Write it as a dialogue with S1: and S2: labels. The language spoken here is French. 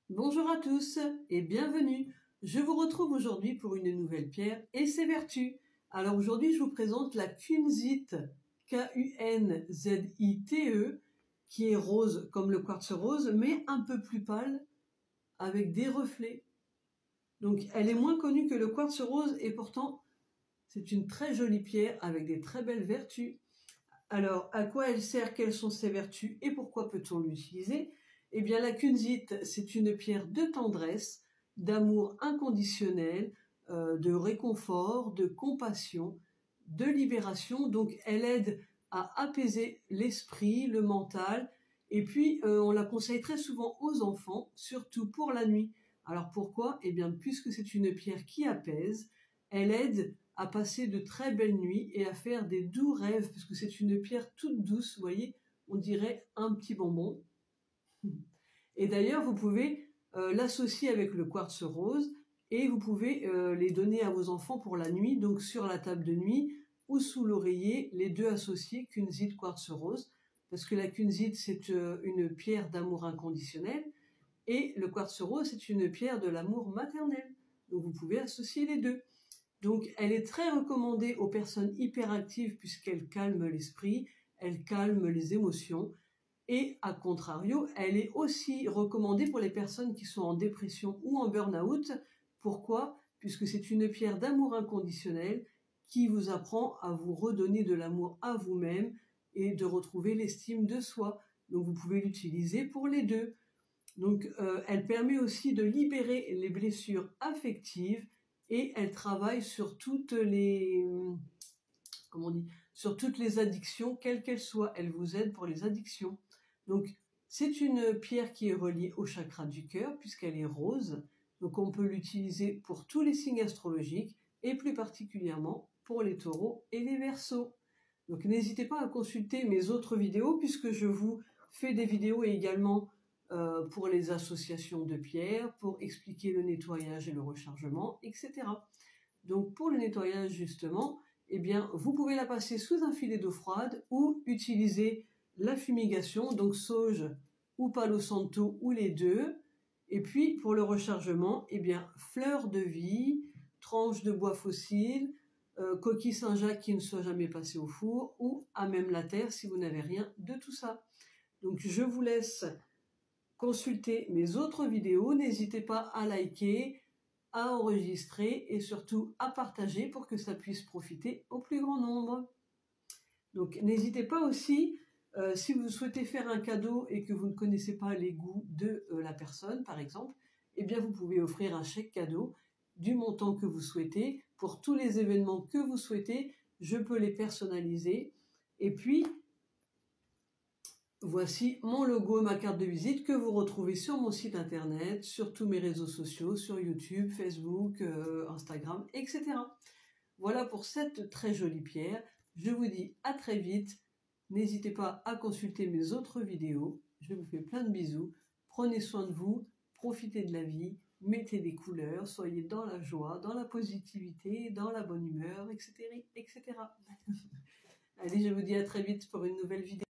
S1: Bonjour à tous et bienvenue. Je vous retrouve aujourd'hui pour une nouvelle pierre et ses vertus. Alors aujourd'hui, je vous présente la kunzite, Kunzite, qui est rose comme le quartz rose, mais un peu plus pâle avec des reflets. Donc elle est moins connue que le quartz rose et pourtant c'est une très jolie pierre avec des très belles vertus. Alors à quoi elle sert, quelles sont ses vertus et pourquoi peut-on l'utiliser? Eh bien, la kunzite, c'est une pierre de tendresse, d'amour inconditionnel, de réconfort, de compassion, de libération. Donc, elle aide à apaiser l'esprit, le mental. Et puis, on la conseille très souvent aux enfants, surtout pour la nuit. Alors, pourquoi? Eh bien, puisque c'est une pierre qui apaise, elle aide à passer de très belles nuits et à faire des doux rêves, parce que c'est une pierre toute douce, vous voyez, on dirait un petit bonbon. Et d'ailleurs, vous pouvez l'associer avec le quartz rose et vous pouvez les donner à vos enfants pour la nuit, donc sur la table de nuit ou sous l'oreiller, les deux associés, kunzite, quartz rose, parce que la kunzite, c'est une pierre d'amour inconditionnel et le quartz rose, c'est une pierre de l'amour maternel. Donc vous pouvez associer les deux. Donc elle est très recommandée aux personnes hyperactives puisqu'elle calme l'esprit, elle calme les émotions. Et à contrario, elle est aussi recommandée pour les personnes qui sont en dépression ou en burn-out. Pourquoi? Puisque c'est une pierre d'amour inconditionnel qui vous apprend à vous redonner de l'amour à vous-même et de retrouver l'estime de soi. Donc vous pouvez l'utiliser pour les deux. Donc elle permet aussi de libérer les blessures affectives et elle travaille sur toutes les sur toutes les addictions, quelles qu'elles soient. Elle vous aide pour les addictions. Donc, c'est une pierre qui est reliée au chakra du cœur puisqu'elle est rose. Donc, on peut l'utiliser pour tous les signes astrologiques et plus particulièrement pour les taureaux et les verseaux. Donc, n'hésitez pas à consulter mes autres vidéos puisque je vous fais des vidéos également pour les associations de pierres, pour expliquer le nettoyage et le rechargement, etc. Donc, pour le nettoyage, justement, eh bien, vous pouvez la passer sous un filet d'eau froide ou utiliser la fumigation, donc sauge ou palo santo ou les deux. Et puis, pour le rechargement, eh bien, fleurs de vie, tranches de bois fossile, coquille Saint-Jacques qui ne soit jamais passée au four ou à même la terre si vous n'avez rien de tout ça. Donc, je vous laisse consulter mes autres vidéos. N'hésitez pas à liker, à enregistrer et surtout à partager pour que ça puisse profiter au plus grand nombre. Donc n'hésitez pas aussi, si vous souhaitez faire un cadeau et que vous ne connaissez pas les goûts de la personne par exemple, eh bien vous pouvez offrir un chèque cadeau du montant que vous souhaitez pour tous les événements que vous souhaitez. Je peux les personnaliser et puis voici mon logo, ma carte de visite que vous retrouvez sur mon site internet, sur tous mes réseaux sociaux, sur YouTube, Facebook, Instagram, etc. Voilà pour cette très jolie pierre. Je vous dis à très vite. N'hésitez pas à consulter mes autres vidéos. Je vous fais plein de bisous. Prenez soin de vous, profitez de la vie, mettez des couleurs, soyez dans la joie, dans la positivité, dans la bonne humeur, etc. etc. Allez, je vous dis à très vite pour une nouvelle vidéo.